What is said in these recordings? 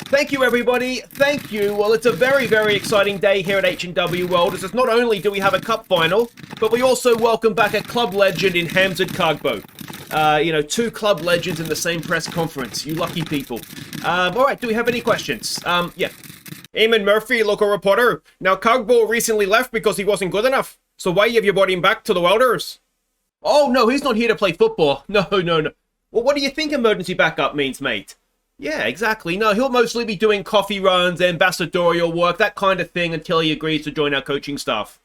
Thank you, everybody. Thank you. Well, it's a very, very exciting day here at H&W Welders, as not only do we have a cup final, but we also welcome back a club legend in Hamzat Kagbo. Two club legends in the same press conference. You lucky people. All right, do we have any questions? Yeah. Eamon Murphy, local reporter. Now, Kagbo recently left because he wasn't good enough. So why have you brought him back to the Welders? Oh, no, he's not here to play football. No. Well, what do you think emergency backup means, mate? Yeah, exactly. No, he'll mostly be doing coffee runs, ambassadorial work, that kind of thing until he agrees to join our coaching staff.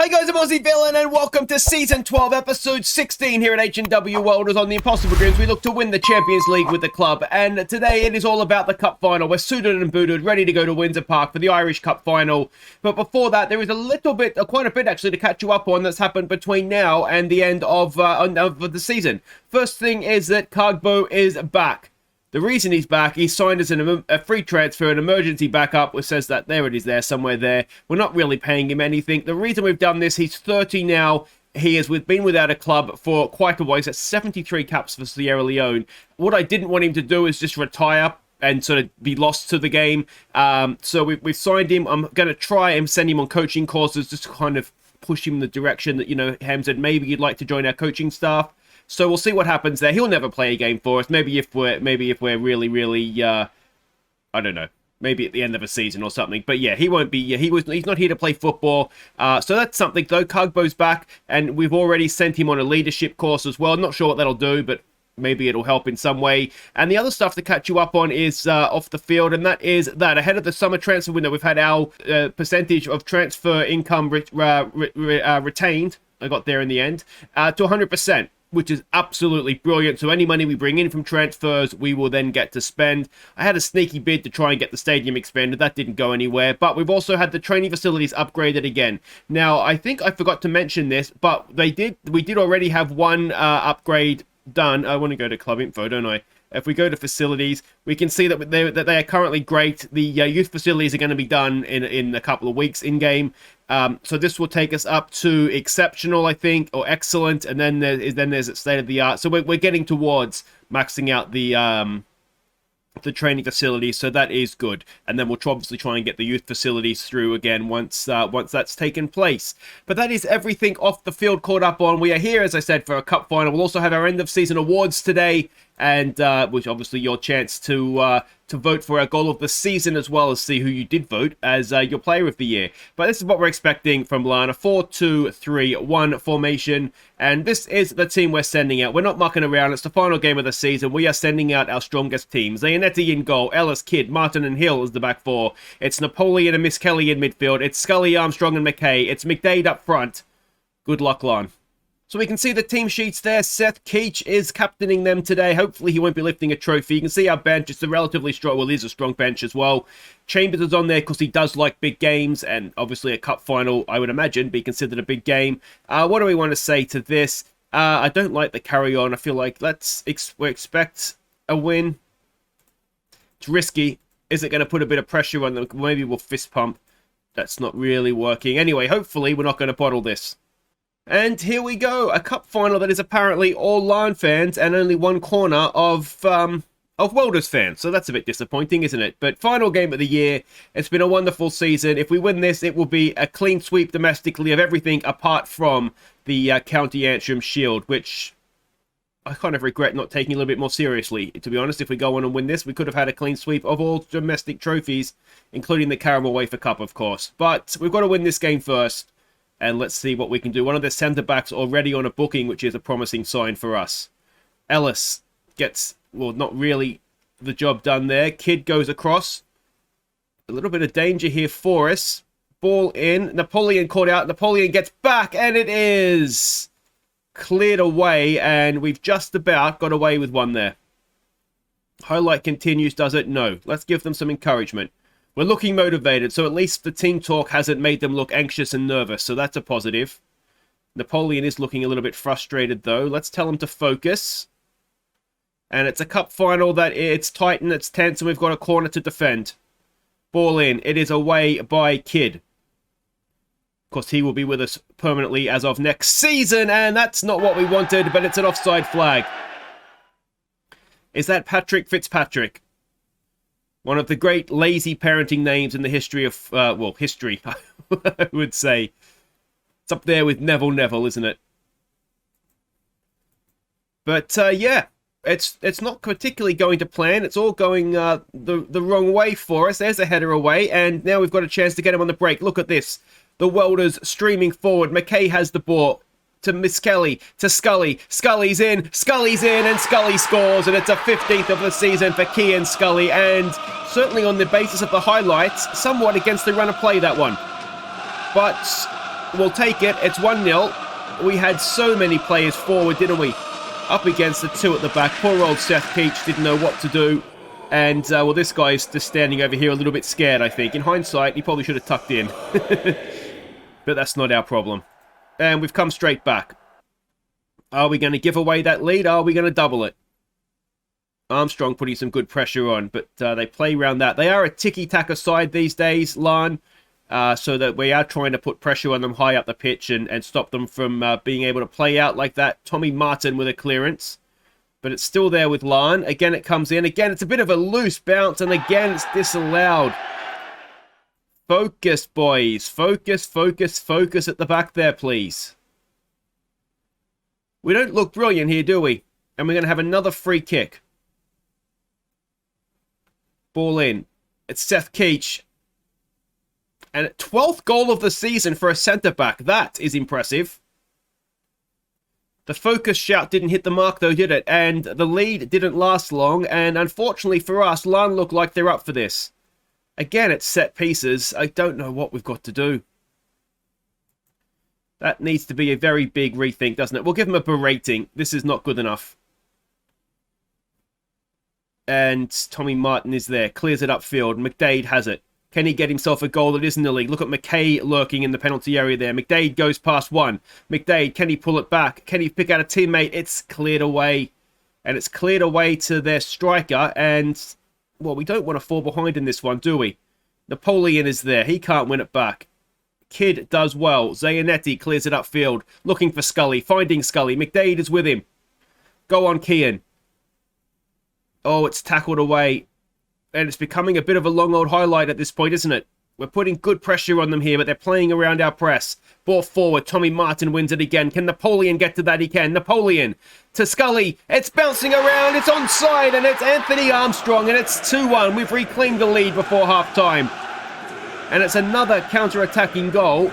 Hey guys, I'm Aussie Villain and welcome to Season 12, Episode 16 here at H&W Welders. On the Impossible Dreams, we look to win the Champions League with the club. And today it is all about the Cup Final. We're suited and booted, ready to go to Windsor Park for the Irish Cup Final. But before that, there is quite a bit actually to catch you up on that's happened between now and the end of the season. First thing is that Kagbo is back. The reason he's back, he's signed as a free transfer, an emergency backup, which says that there it is there, somewhere there. We're not really paying him anything. The reason we've done this, he's 30 now. He has been without a club for quite a while. He's at 73 caps for Sierra Leone. What I didn't want him to do is just retire and sort of be lost to the game. So we've signed him. I'm going to try and send him on coaching courses, just to kind of push him in the direction that, Ham said, maybe you'd like to join our coaching staff. So we'll see what happens there. He'll never play a game for us. Maybe if we're really, I don't know, maybe at the end of a season or something. But yeah, he won't be. He's not here to play football. So that's something though. Kagbo's back, and we've already sent him on a leadership course as well. Not sure what that'll do, but maybe it'll help in some way. And the other stuff to catch you up on is off the field, and that is that ahead of the summer transfer window, we've had our percentage of transfer income retained. I got there in the end to 100%. Which is absolutely brilliant. So any money we bring in from transfers, we will then get to spend. I had a sneaky bid to try and get the stadium expanded. That didn't go anywhere. But we've also had the training facilities upgraded again. Now, I think I forgot to mention this, but we did already have one upgrade done. I want to go to club info, don't I? If we go to facilities, we can see that they are currently great. The youth facilities are going to be done in a couple of weeks in-game. So this will take us up to exceptional, I think, or excellent. And then there's state-of-the-art. So we're getting towards maxing out the training facilities, so that is good. And then we'll obviously try and get the youth facilities through again once that's taken place. But that is everything off the field caught up on. We are here, as I said, for a cup final. We'll also have our end of season awards today, and which obviously your chance to vote for our goal of the season, as well as see who you did vote as your player of the year. But this is what we're expecting from Larne: 4-2-3-1 formation, and this is the team we're sending out. We're not mucking around. It's the final game of the season. We are sending out our strongest team. Zaninetti in goal, Ellis, Kidd, Martin and Hill as the back four. It's Napoleon and Miss Kelly in midfield. It's Scully, Armstrong and McKay. It's McDaid up front. Good luck, Larne. So we can see the team sheets there. Seth Keach is captaining them today. Hopefully he won't be lifting a trophy. You can see our bench. It's a relatively strong, well, it is a strong bench as well. Chambers is on there because he does like big games, and obviously a cup final, I would imagine, be considered a big game. What do we want to say to this? I don't like the carry on. I feel like we expect a win. It's risky. Is it going to put a bit of pressure on them? Maybe we'll fist pump. That's not really working. Anyway, hopefully we're not going to bottle this. And here we go, a cup final that is apparently all Larne fans and only one corner of Welders fans. So that's a bit disappointing, isn't it? But final game of the year. It's been a wonderful season. If we win this, it will be a clean sweep domestically of everything apart from the County Antrim Shield, which I kind of regret not taking a little bit more seriously. To be honest, if we go on and win this, we could have had a clean sweep of all domestic trophies, including the Caramel Wafer Cup, of course. But we've got to win this game first. And let's see what we can do. One of the centre-backs already on a booking, which is a promising sign for us. Ellis gets, well, not really the job done there. Kidd goes across. A little bit of danger here for us. Ball in. Napoleon caught out. Napoleon gets back, and it is cleared away. And we've just about got away with one there. Highlight continues, does it? No. Let's give them some encouragement. We're looking motivated, so at least the team talk hasn't made them look anxious and nervous, so that's a positive. Napoleon is looking a little bit frustrated, though. Let's tell him to focus. And it's a cup final that it's tight and it's tense, and we've got a corner to defend. Ball in. It is away by Kidd. Of course, he will be with us permanently as of next season, and that's not what we wanted, but it's an offside flag. Is that Patrick Fitzpatrick? One of the great lazy parenting names in the history of, well, history, I would say. It's up there with Neville, isn't it? But, yeah, it's not particularly going to plan. It's all going the wrong way for us. There's a header away, and now we've got a chance to get him on the break. Look at this. The Welders streaming forward. McKay has the ball to Miss Kelly, to Scully. Scully's in, and Scully scores, and it's a 15th of the season for Kian Scully, and certainly on the basis of the highlights, somewhat against the run of play, that one. But we'll take it. It's 1-0. We had so many players forward, didn't we? Up against the two at the back. Poor old Seth Peach didn't know what to do. And, well, this guy's just standing over here a little bit scared, I think. In hindsight, he probably should have tucked in. But that's not our problem. And we've come straight back. Are we going to give away that lead? Are we going to double it? Armstrong putting some good pressure on, but they play around that. They are a tiki-taka side these days, Larne, so that we are trying to put pressure on them high up the pitch and stop them from being able to play out like that. Tommy Martin with a clearance, but it's still there with Larne. Again, it comes in. Again, it's a bit of a loose bounce, and again, it's disallowed. Focus, boys. Focus at the back there, please. We don't look brilliant here, do we? And we're going to have another free kick. Ball in. It's Seth Keach. And 12th goal of the season for a centre-back. That is impressive. The focus shout didn't hit the mark, though, did it? And the lead didn't last long. And unfortunately for us, Larne look like they're up for this. Again, it's set pieces. I don't know what we've got to do. That needs to be a very big rethink, doesn't it? We'll give him a berating. This is not good enough. And Tommy Martin is there. Clears it upfield. McDaid has it. Can he get himself a goal that isn't a league? Look at McKay lurking in the penalty area there. McDaid goes past one. McDaid, can he pull it back? Can he pick out a teammate? It's cleared away. And it's cleared away to their striker. And, well, we don't want to fall behind in this one, do we? Napoleon is there. He can't win it back. Kidd does well. Zaninetti clears it upfield. Looking for Scully. Finding Scully. McDaid is with him. Go on, Kian. Oh, it's tackled away. And it's becoming a bit of a long old highlight at this point, isn't it? We're putting good pressure on them here, but they're playing around our press. Ball forward. Tommy Martin wins it again. Can Napoleon get to that? He can. Napoleon to Scully. It's bouncing around. It's onside, and it's Anthony Armstrong, and it's 2-1. We've reclaimed the lead before half-time. And it's another counter-attacking goal.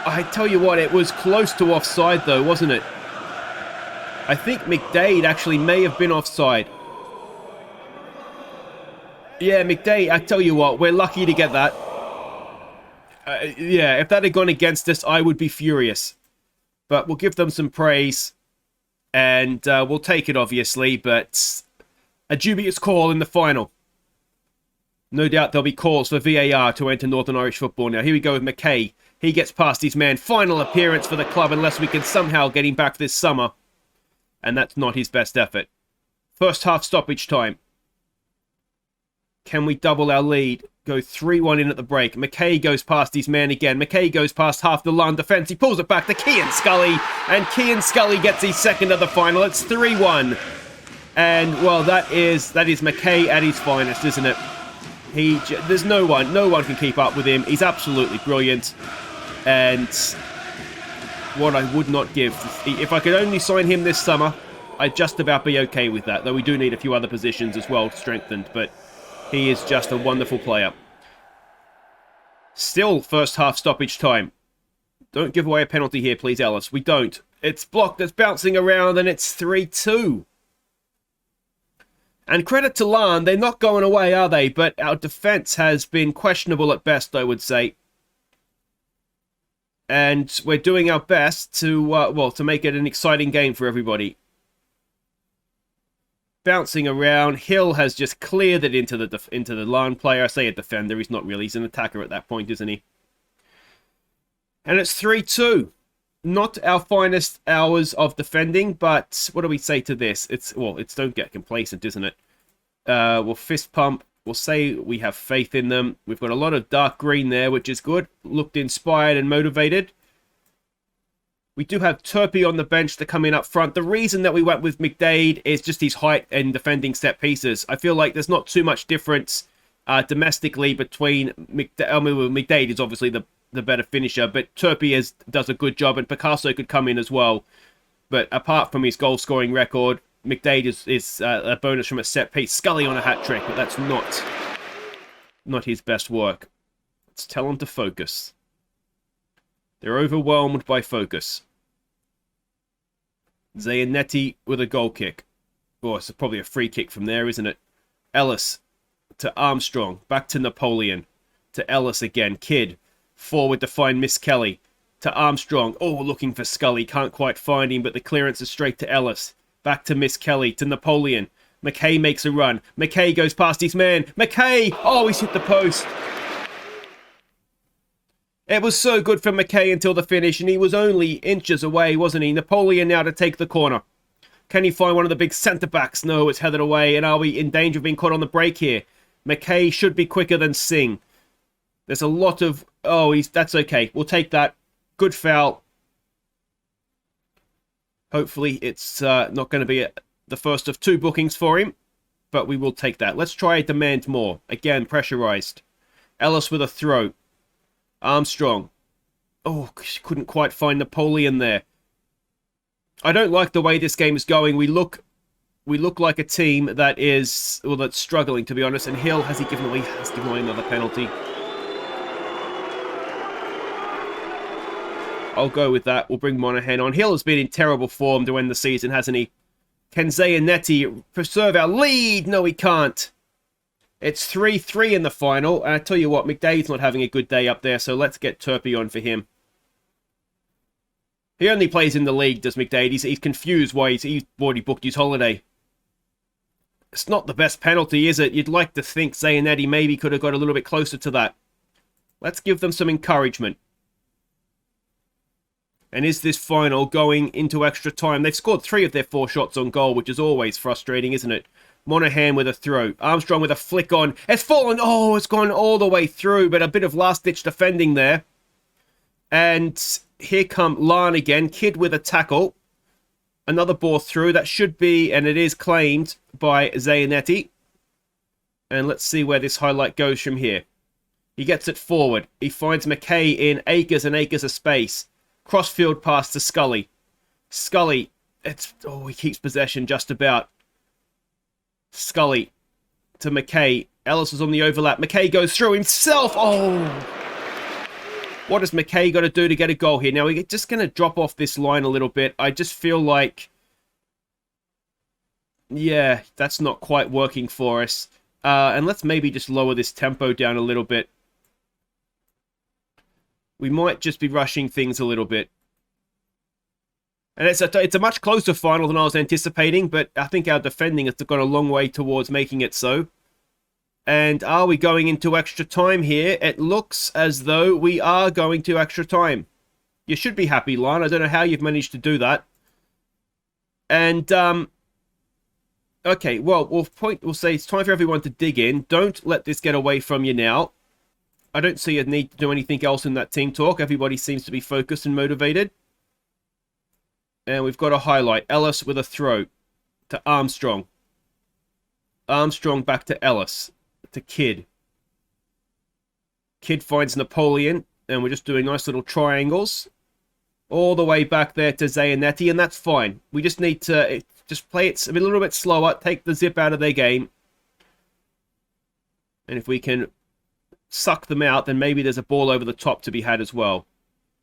I tell you what, it was close to offside, though, wasn't it? I think McDaid actually may have been offside. Yeah, McDaid, I tell you what, we're lucky to get that. Yeah, if that had gone against us, I would be furious. But we'll give them some praise. And we'll take it, obviously. But a dubious call in the final. No doubt there'll be calls for VAR to enter Northern Irish football now. Here we go with McKay. He gets past his man. Final appearance for the club unless we can somehow get him back this summer. And that's not his best effort. First half stoppage time. Can we double our lead? Go 3-1 in at the break. McKay goes past his man again. McKay goes past half the Larne defence. He pulls it back to Kian Scully. And Kian Scully gets his second of the final. It's 3-1. And, well, that is McKay at his finest, isn't it? There's no one can keep up with him. He's absolutely brilliant. And what I would not give, if I could only sign him this summer, I'd just about be okay with that. Though we do need a few other positions as well strengthened. But he is just a wonderful player. Still first half stoppage time. Don't give away a penalty here, please, Ellis. We don't. It's blocked, it's bouncing around, and it's 3-2. And credit to Larne, they're not going away, are they? But our defence has been questionable at best, I would say. And we're doing our best to make it an exciting game for everybody. Bouncing around. Hill has just cleared it into the Larne player. I say a defender. He's not really. He's an attacker at that point, isn't he? And it's 3-2. Not our finest hours of defending, but what do we say to this? It's don't get complacent, isn't it? We'll fist pump. We'll say we have faith in them. We've got a lot of dark green there, which is good. Looked inspired and motivated. We do have Turpie on the bench to come in up front. The reason that we went with McDaid is just his height and defending set pieces. I feel like there's not too much difference domestically between McDaid is obviously the better finisher, but Turpie does a good job, and Picasso could come in as well. But apart from his goal-scoring record, McDaid is a bonus from a set piece. Scully on a hat-trick, but that's not his best work. Let's tell him to focus. They're overwhelmed by focus. Zaninetti with a goal kick. Oh, it's probably a free kick from there, isn't it? Ellis to Armstrong. Back to Napoleon. To Ellis again. Kidd. Forward to find Miss Kelly. To Armstrong. Oh, looking for Scully. Can't quite find him, but the clearance is straight to Ellis. Back to Miss Kelly. To Napoleon. McKay makes a run. McKay goes past his man. McKay! Oh, he's hit the post. It was so good for McKay until the finish, and he was only inches away, wasn't he? Napoleon now to take the corner. Can he find one of the big centre-backs? No, it's headed away, and are we in danger of being caught on the break here? McKay should be quicker than Singh. There's a lot of... Oh, that's okay. We'll take that. Good foul. Hopefully it's not going to be the first of 2 bookings for him, but we will take that. Let's try demand more. Again, pressurised. Ellis with a throw. Armstrong. Oh, couldn't quite find Napoleon there. I don't like the way this game is going. We look like a team that is, well, that's struggling, to be honest. And Hill, has given away another penalty? I'll go with that. We'll bring Monahan on. Hill has been in terrible form to end the season, hasn't he? Can Zaninetti preserve our lead? No, he can't. It's 3-3 in the final. And I tell you what, McDaid's not having a good day up there, so let's get Turpie on for him. He only plays in the league, does McDaid. He's confused why he's already booked his holiday. It's not the best penalty, is it? You'd like to think Zaninetti maybe could have got a little bit closer to that. Let's give them some encouragement. And is this final going into extra time? They've scored 3 of their 4 shots on goal, which is always frustrating, isn't it? Monahan with a throw. Armstrong with a flick on. It's fallen. Oh, it's gone all the way through, but a bit of last-ditch defending there. And here come Larne again. Kidd with a tackle. Another ball through. That should be, and it is claimed by Zaninetti. And let's see where this highlight goes from here. He gets it forward. He finds McKay in acres and acres of space. Crossfield pass to Scully. Scully. He keeps possession just about. Scully to McKay. Ellis is on the overlap. McKay goes through himself. Oh! What has McKay got to do to get a goal here? Now, we're just going to drop off this line a little bit. I just feel like... Yeah, that's not quite working for us. And let's maybe just lower this tempo down a little bit. We might just be rushing things a little bit. And it's a much closer final than I was anticipating, but I think our defending has gone a long way towards making it so. And are we going into extra time here? It looks as though we are going to extra time. You should be happy, Larne. I don't know how you've managed to do that. And, okay, well, we'll say it's time for everyone to dig in. Don't let this get away from you now. I don't see a need to do anything else in that team talk. Everybody seems to be focused and motivated. And we've got a highlight. Ellis with a throw to Armstrong. Armstrong back to Ellis. To Kidd. Kidd finds Napoleon. And we're just doing nice little triangles. All the way back there to Zaninetti. And that's fine. We just need to just play it a little bit slower. Take the zip out of their game. And if we can suck them out, then maybe there's a ball over the top to be had as well.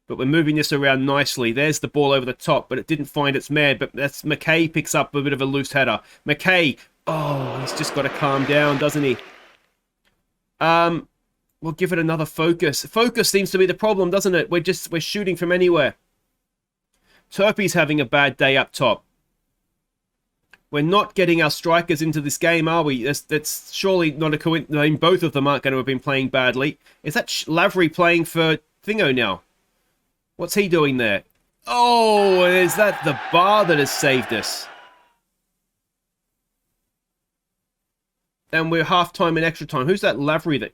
But we're moving this around nicely. There's the ball over the top, but it didn't find its man. But that's McKay picks up a bit of a loose header. McKay, oh, he's just got to calm down, doesn't he? We'll give it another focus. Focus seems to be the problem, doesn't it? We're shooting from anywhere. Turpie's having a bad day up top. We're not getting our strikers into this game, are we? That's surely not a coincidence. I mean, both of them aren't going to have been playing badly. Is that Lavery playing for Thingo now? What's he doing there? Oh, is that the bar that has saved us? And we're half-time and extra time. Who's that Lavery that...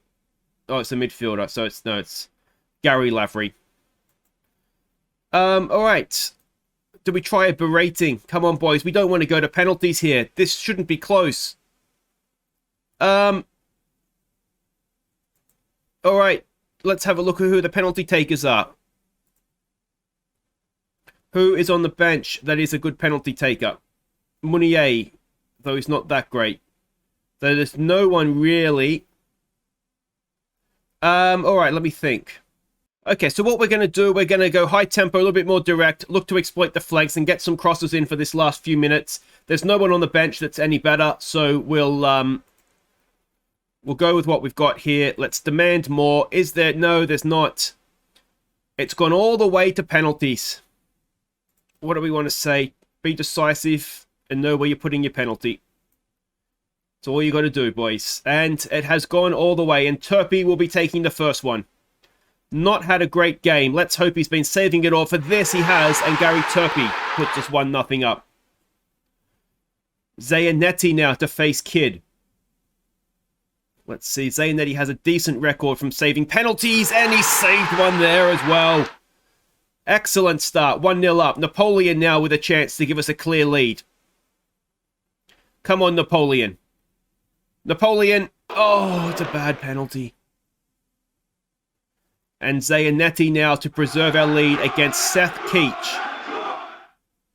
Oh, it's a midfielder. So it's Gary Lavery. Alright. Do we try a berating? Come on, boys. We don't want to go to penalties here. This shouldn't be close. Alright. Let's have a look at who the penalty takers are. Who is on the bench that is a good penalty taker? Munier, though he's not that great. So there's no one really. Alright, let me think. Okay, so what we're going to do, we're going to go high tempo, a little bit more direct, look to exploit the flanks and get some crosses in for this last few minutes. There's no one on the bench that's any better, so we'll go with what we've got here. Let's demand more. Is there? No, there's not. It's gone all the way to penalties. What do we want to say? Be decisive and know where you're putting your penalty. That's all you got to do, boys. And it has gone all the way. And Turpie will be taking the first one. Not had a great game. Let's hope he's been saving it all. For this, he has. And Gary Turpie puts us 1-0 up. Zaninetti now to face Kidd. Let's see. Zaninetti has a decent record from saving penalties. And he saved one there as well. Excellent start. 1-0 up. Napoleon now with a chance to give us a clear lead. Come on, Napoleon. Napoleon. Oh, it's a bad penalty. And Zaninetti now to preserve our lead against Seth Keach.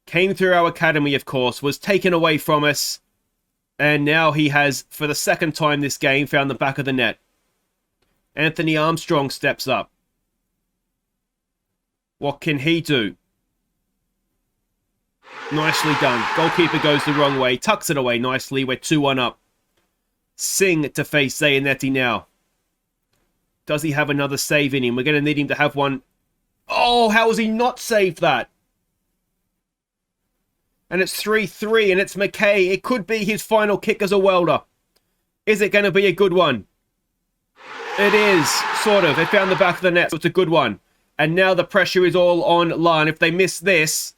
Came through our academy, of course. Was taken away from us. And now he has, for the second time this game, found the back of the net. Anthony Armstrong steps up. What can he do? Nicely done. Goalkeeper goes the wrong way. Tucks it away nicely. We're 2-1 up. Singh to face Zaninetti now. Does he have another save in him? We're going to need him to have one. Oh, how has he not saved that? And it's 3-3 and it's McKay. It could be his final kick as a welder. Is it going to be a good one? It is, sort of. It found the back of the net, so it's a good one. And now the pressure is all on Larne. If they miss this,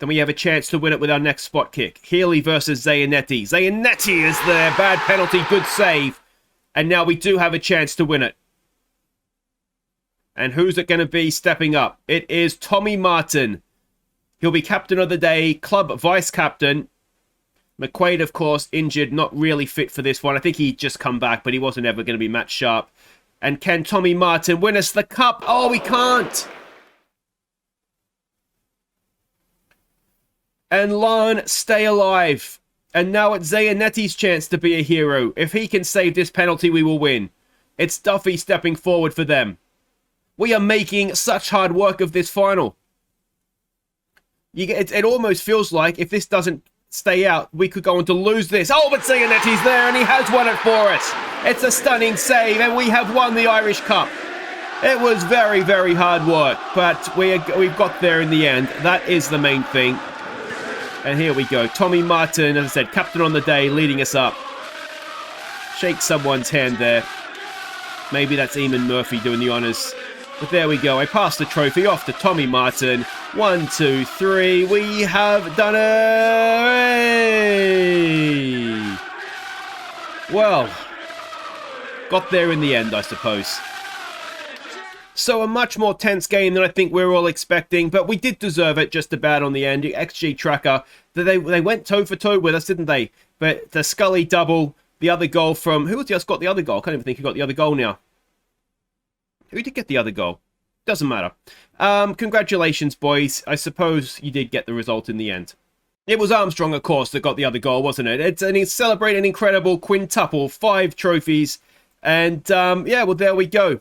then we have a chance to win it with our next spot kick. Healy versus Zaninetti. Zaninetti is there. Bad penalty, good save. And now we do have a chance to win it. And who's it going to be stepping up? It is Tommy Martin. He'll be captain of the day, club vice-captain. McDaid, of course, injured, not really fit for this one. I think he'd just come back, but he wasn't ever going to be match sharp. And can Tommy Martin win us the cup? Oh, we can't! And Larne stay alive. And now it's Zanetti's chance to be a hero. If he can save this penalty, we will win. It's Duffy stepping forward for them. We are making such hard work of this final. It almost feels like if this doesn't stay out, we could go on to lose this. Oh, but Zanetti's there and he has won it for us. It's a stunning save and we have won the Irish Cup. It was very, very hard work, but we've got there in the end. That is the main thing. And here we go. Tommy Martin, as I said, captain on the day, leading us up. Shake someone's hand there. Maybe that's Eamon Murphy doing the honours. But there we go. I pass the trophy off to Tommy Martin. 1, 2, 3. We have done it! Well, got there in the end, I suppose. So a much more tense game than I think we were all expecting, but we did deserve it just about on the end. The XG tracker, they went toe for toe with us, didn't they? But the Scully double, the other goal from... Who just got the other goal? I can't even think who got the other goal now. Who did get the other goal? Doesn't matter. Congratulations, boys. I suppose you did get the result in the end. It was Armstrong, of course, that got the other goal, wasn't it? It's celebrate an incredible quintuple, 5 trophies. And, yeah, well, there we go.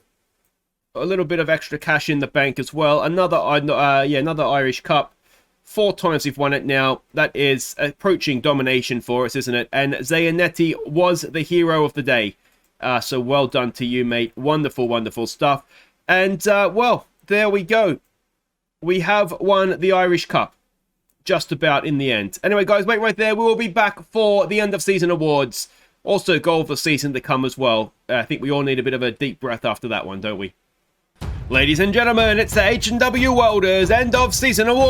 A little bit of extra cash in the bank as well. Another Irish Cup. 4 times we've won it now. That is approaching domination for us, isn't it? And Zaninetti was the hero of the day. So well done to you, mate. Wonderful, wonderful stuff. And, well, there we go. We have won the Irish Cup. Just about in the end. Anyway, guys, wait right there. We will be back for the end of season awards. Also, goal of the season to come as well. I think we all need a bit of a deep breath after that one, don't we? Ladies and gentlemen, it's the H&W Welders End of Season Awards!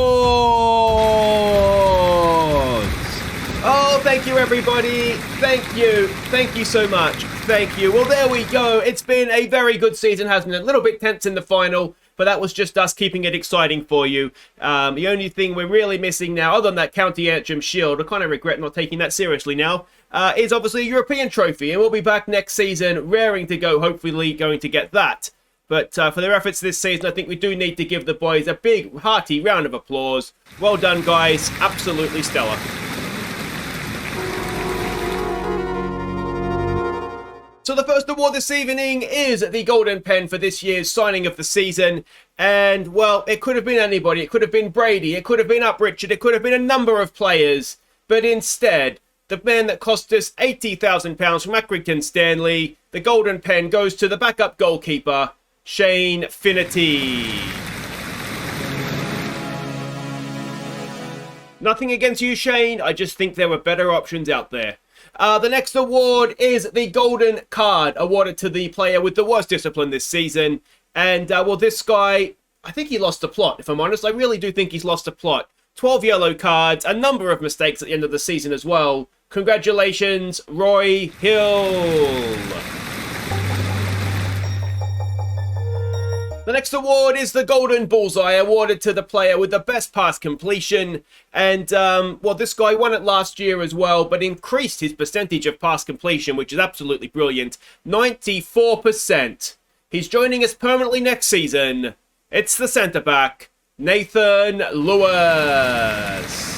Oh, thank you everybody. Thank you. Thank you so much. Thank you. Well, there we go. It's been a very good season, hasn't it? A little bit tense in the final, but that was just us keeping it exciting for you. The only thing we're really missing now, other than that County Antrim Shield, I kind of regret not taking that seriously now, is obviously a European trophy, and we'll be back next season, raring to go, hopefully going to get that. But for their efforts this season, I think we do need to give the boys a big, hearty round of applause. Well done, guys. Absolutely stellar. So the first award this evening is the Golden Pen for this year's signing of the season. And, well, it could have been anybody. It could have been Brady. It could have been Up Richard. It could have been a number of players. But instead, the man that cost us £80,000 from Accrington, Stanley, the Golden Pen goes to the backup goalkeeper, Shane Finnerty. Nothing against you, Shane. I just think there were better options out there. The next award is the Golden Card, awarded to the player with the worst discipline this season. And, well, this guy, I think he lost the plot, if I'm honest. I really do think he's lost the plot. 12 yellow cards, a number of mistakes at the end of the season as well. Congratulations, Roy Hill. The next award is the Golden Bullseye, awarded to the player with the best pass completion. And, well, this guy won it last year as well, but increased his percentage of pass completion, which is absolutely brilliant. 94%. He's joining us permanently next season. It's the centre-back, Nathan Lewis.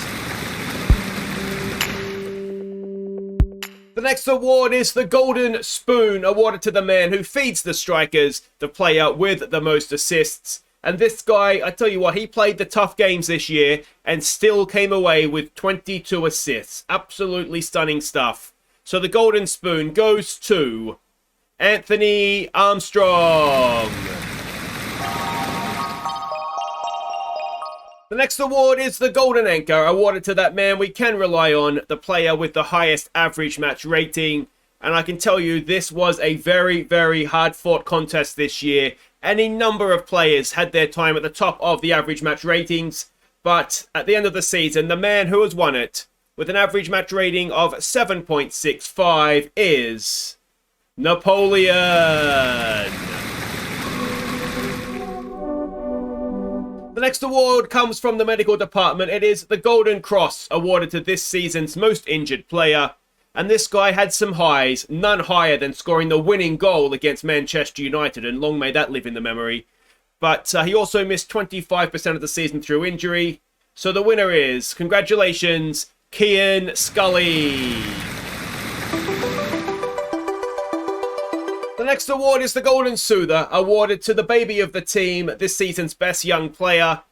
The next award is the Golden Spoon, awarded to the man who feeds the strikers, the player with the most assists. And this guy, I tell you what, he played the tough games this year and still came away with 22 assists. Absolutely stunning stuff. So the Golden Spoon goes to Anthony Armstrong. The next award is the Golden Anchor, awarded to that man we can rely on, the player with the highest average match rating. And I can tell you, this was a very, very hard-fought contest this year. Any number of players had their time at the top of the average match ratings. But at the end of the season, the man who has won it, with an average match rating of 7.65, is Napoleon. The next award comes from the medical department. It is the Golden Cross, awarded to this season's most injured player. And this guy had some highs, none higher than scoring the winning goal against Manchester United, and long may that live in the memory. But he also missed 25% of the season through injury. So the winner is, congratulations, Kian Scully. The next award is the Golden Soother, awarded to the baby of the team, this season's best young player.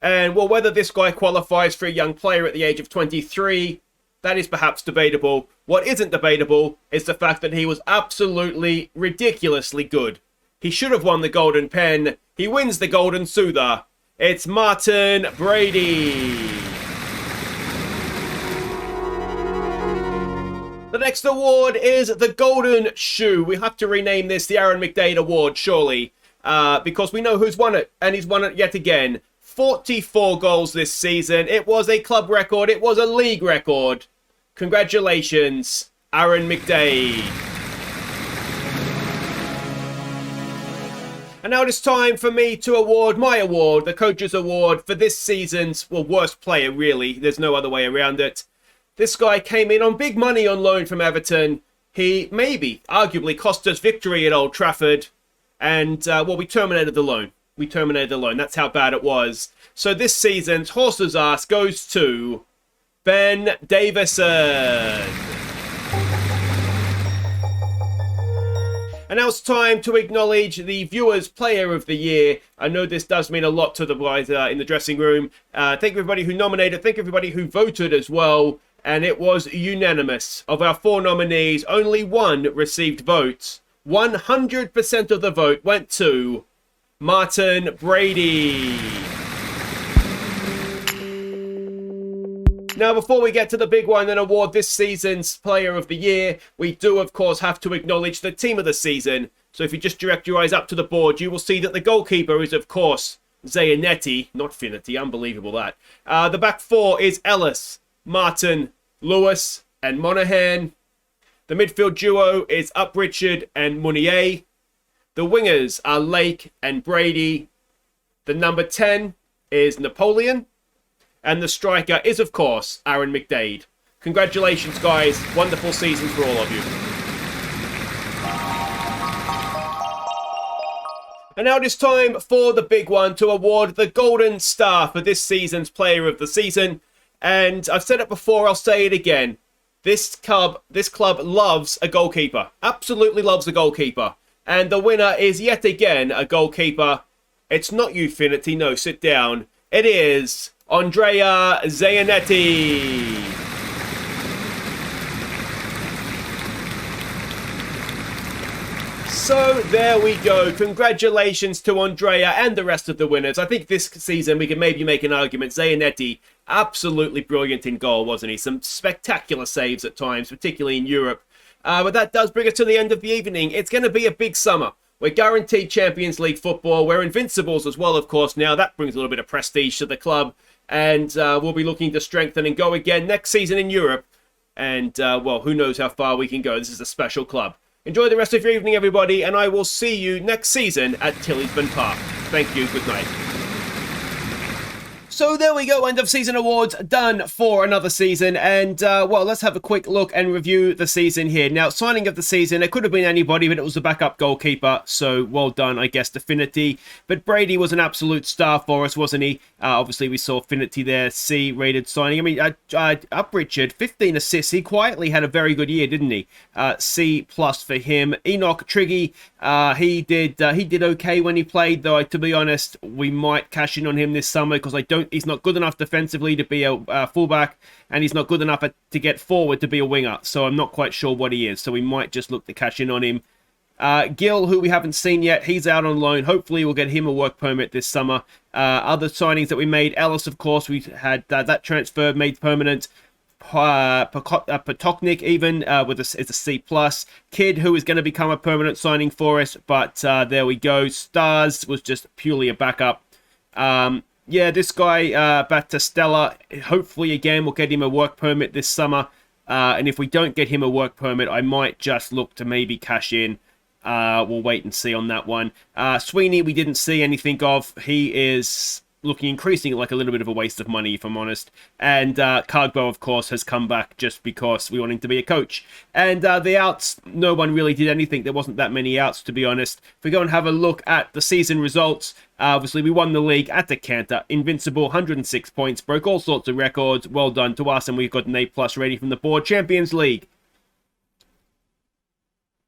And, well, whether this guy qualifies for a young player at the age of 23, that is perhaps debatable. What isn't debatable is the fact that he was absolutely ridiculously good. He should have won the Golden Pen. He wins the Golden Soother. It's Martin Brady. The next award is the Golden Shoe. We have to rename this the Aaron McDaid Award, surely, because we know who's won it, and he's won it yet again. 44 goals this season. It was a club record. It was a league record. Congratulations, Aaron McDaid. And now it is time for me to award my award, the Coach's Award, for this season's, well, worst player, really. There's no other way around it. This guy came in on big money on loan from Everton. He maybe, arguably, cost us victory at Old Trafford. And, well, we terminated the loan. We terminated the loan. That's how bad it was. So this season's horse's ass goes to Ben Davison. And now it's time to acknowledge the Viewers Player of the Year. I know this does mean a lot to the guys in the dressing room. Thank everybody who nominated. Thank everybody who voted as well. And it was unanimous. Of our 4 nominees, only one received votes. 100% of the vote went to Martin Brady. Now, before we get to the big one and award this season's Player of the Year, we do, of course, have to acknowledge the Team of the Season. So if you just direct your eyes up to the board, you will see that the goalkeeper is, of course, Zaninetti, not Finnerty. Unbelievable that. The back 4 is Ellis, Martin, Lewis, and Monaghan. The midfield duo is Upritchard and Munier. The wingers are Lake and Brady. The number 10 is Napoleon. And the striker is, of course, Aaron McDaid. Congratulations, guys. Wonderful season for all of you. And now it is time for the big one to award the Golden Star for this season's Player of the Season. And I've said it before, I'll say it again. This club loves a goalkeeper. Absolutely loves a goalkeeper. And the winner is yet again a goalkeeper. It's not you, Finnerty. No, sit down. It is Andrea Zaninetti. So there we go. Congratulations to Andrea and the rest of the winners. I think this season we can maybe make an argument. Zaninetti, absolutely brilliant in goal, wasn't he? Some spectacular saves at times, particularly in Europe. But that does bring us to the end of the evening. It's going to be a big summer. We're guaranteed Champions League football. We're invincibles as well, of course. Now that brings a little bit of prestige to the club. And we'll be looking to strengthen and go again next season in Europe. And, well, who knows how far we can go. This is a special club. Enjoy the rest of your evening, everybody, and I will see you next season at Tillysburn Park. Thank you. Good night. So there we go, end of season awards done for another season, and well, let's have a quick look and review the season here. Now, signing of the season, it could have been anybody, but it was the backup goalkeeper, so well done, I guess, to Finnerty. But Brady was an absolute star for us, wasn't he? Obviously, we saw Finnerty there, C-rated signing. I mean, Upritchard, 15 assists. He quietly had a very good year, didn't he? C+ for him. Enoch Triggy, he did okay when he played, though, to be honest, we might cash in on him this summer, because he's not good enough defensively to be a fullback, and he's not good enough to get forward to be a winger, so I'm not quite sure what he is, so we might just look to cash in on him. Gill, who we haven't seen yet, he's out on loan. Hopefully we'll get him a work permit this summer. Other signings that we made, Ellis, of course, we had that transfer made permanent. Potoknik even is a C+. Kidd, who is going to become a permanent signing for us, but there we go. Stars was just purely a backup. Yeah, this guy, Battistella, hopefully, again, we'll get him a work permit this summer. And if we don't get him a work permit, I might just look to maybe cash in. We'll wait and see on that one. Sweeney, we didn't see anything of. He is looking increasingly like a little bit of a waste of money, if I'm honest. And Cargbo, of course, has come back just because we want him to be a coach. And the outs, no one really did anything. There wasn't that many outs, to be honest. If we go and have a look at the season results, obviously we won the league at the canter. Invincible, 106 points, broke all sorts of records. Well done to us, and we've got an A+ ready from the board. Champions League.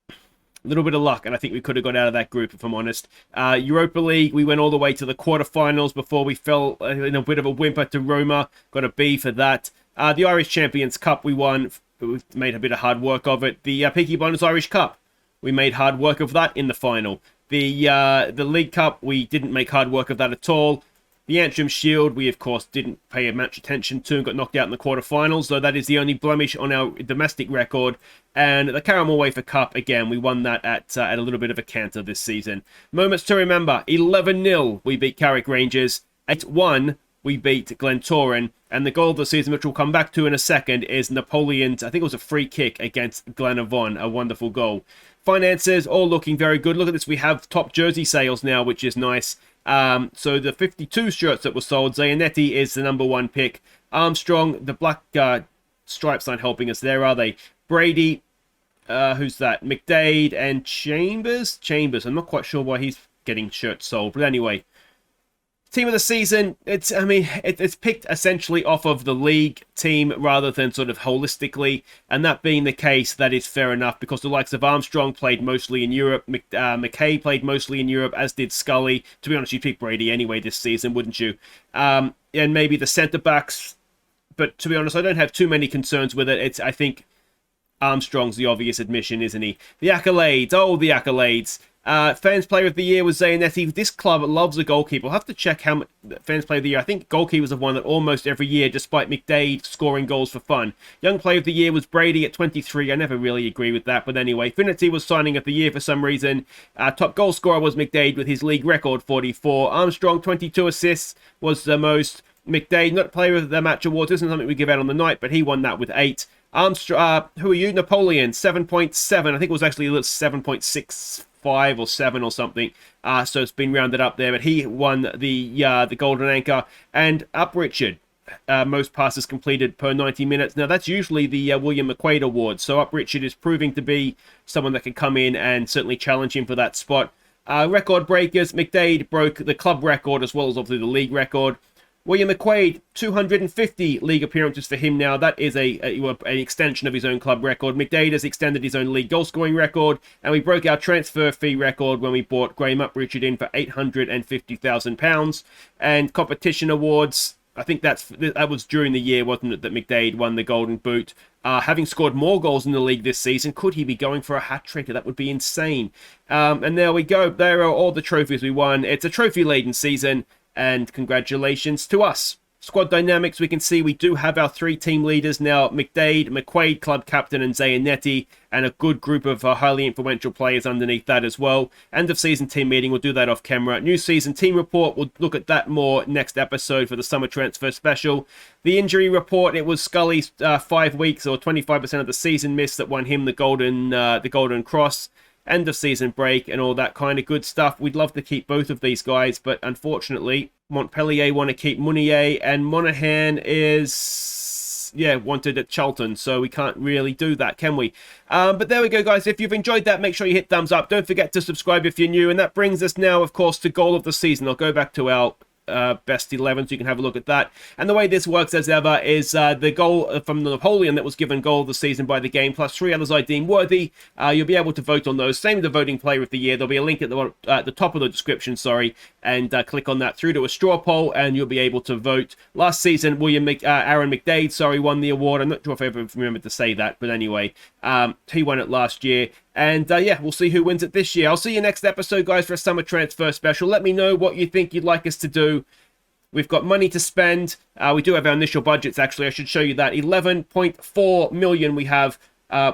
A little bit of luck, and I think we could have got out of that group, if I'm honest. Europa League, we went all the way to the quarterfinals before we fell in a bit of a whimper to Roma. Got a B for that. The Irish Champions Cup, we won. We made a bit of hard work of it. The Peaky Blinders Irish Cup, we made hard work of that in the final. The League Cup, we didn't make hard work of that at all. The Antrim Shield, we of course didn't pay much attention to and got knocked out in the quarterfinals, though that is the only blemish on our domestic record. And the Caramel Wafer Cup, again, we won that at a little bit of a canter this season. Moments to remember, 11-0 we beat Carrick Rangers, 8-1 we beat Glentoran, and the goal of the season, which we'll come back to in a second, is Napoleon's, I think it was a free kick against Glenavon, a wonderful goal. Finances, all looking very good. Look at this, we have top jersey sales now, which is nice. So the 52 shirts that were sold, Zaninetti is the number 1 pick. Armstrong, the black stripes aren't helping us there, are they? Brady, who's that? McDaid and Chambers? Chambers, I'm not quite sure why he's getting shirts sold, but anyway. Team of the season, it's picked essentially off of the league team rather than sort of holistically, and that being the case, that is fair enough, because the likes of Armstrong played mostly in Europe, McKay played mostly in Europe, as did Scully. To be honest, you'd pick Brady anyway this season, wouldn't you? And maybe the centre-backs, but to be honest, I don't have too many concerns with it. I think Armstrong's the obvious admission, isn't he? The accolades, the accolades. Fans Player of the Year was Zaninetti. This club loves a goalkeeper. I'll have to check how Fans Player of the Year. I think goalkeepers have won it almost every year, despite McDaid scoring goals for fun. Young Player of the Year was Brady at 23. I never really agree with that, but anyway. Finnerty was signing of the year for some reason. Top goal scorer was McDaid with his league record, 44. Armstrong, 22 assists, was the most. McDaid, not Player of the Match Awards, isn't something we give out on the night, but he won that with 8. Armstrong, who are you? Napoleon, 7.7. I think it was actually 7.65 or 7 or something. So it's been rounded up there, but he won the Golden Anchor. And Up Richard, most passes completed per 90 minutes. Now, that's usually the William McQuaid Award. So Up Richard is proving to be someone that can come in and certainly challenge him for that spot. Record breakers, McDaid broke the club record as well as obviously the league record. William McQuaid, 250 league appearances for him now. That is an extension of his own club record. McDaid has extended his own league goal-scoring record, and we broke our transfer fee record when we bought Graham Uprichard in for £850,000. And competition awards, I think that was during the year, wasn't it, that McDaid won the Golden Boot. Having scored more goals in the league this season, could he be going for a hat-trick? That would be insane. And there we go. There are all the trophies we won. It's a trophy-laden season. And congratulations to us. Squad dynamics, we can see we do have our 3 team leaders now. McDaid, McQuaid, club captain, and Zaninetti. And a good group of highly influential players underneath that as well. End of season team meeting, we'll do that off camera. New season team report, we'll look at that more next episode for the summer transfer special. The injury report, it was Scully's 5 weeks or 25% of the season miss that won him the Golden Cross. End of season break and all that kind of good stuff. We'd love to keep both of these guys, but unfortunately, Montpellier want to keep Munier, and Monaghan is, wanted at Charlton, so we can't really do that, can we? But there we go, guys. If you've enjoyed that, make sure you hit thumbs up. Don't forget to subscribe if you're new, and that brings us now, of course, to goal of the season. I'll go back to our best 11 so you can have a look at that. And the way this works as ever is the goal from Napoleon that was given goal of the season by the game plus 3 others I deem worthy. You'll be able to vote on those. Same with the voting player of the year. There'll be a link at the top of the description, and click on that through to a straw poll and you'll be able to vote. Last season Aaron McDaid won the award. I'm not sure if I ever remembered to say that, but anyway, he won it last year. And we'll see who wins it this year. I'll see you next episode, guys, for a summer transfer special. Let me know what you think you'd like us to do. We've got money to spend. We do have our initial budgets, actually. I should show you that. 11.4 million we have,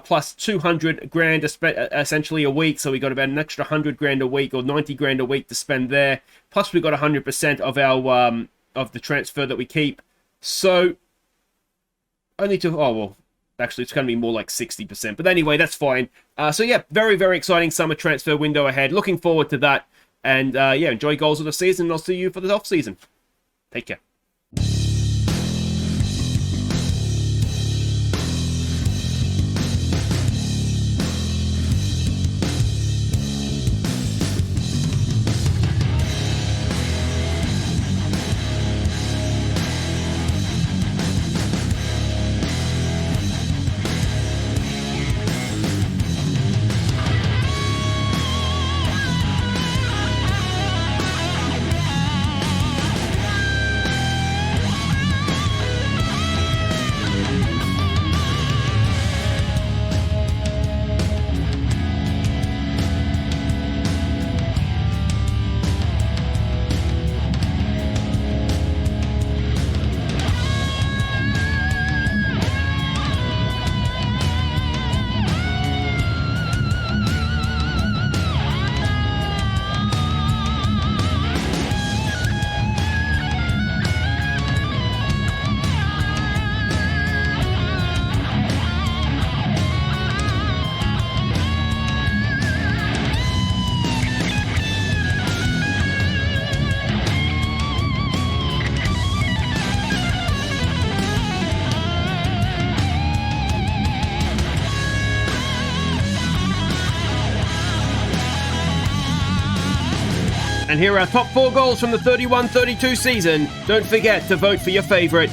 plus 200 grand essentially a week. So we got about an extra 100 grand a week or 90 grand a week to spend there. Plus we got 100% of our of the transfer that we keep. So only to actually, it's going to be more like 60%. But anyway, that's fine. Very, very exciting summer transfer window ahead. Looking forward to that. And enjoy goals of the season. And I'll see you for the off season. Take care. And here are our top 4 goals from the 31-32 season. Don't forget to vote for your favourite.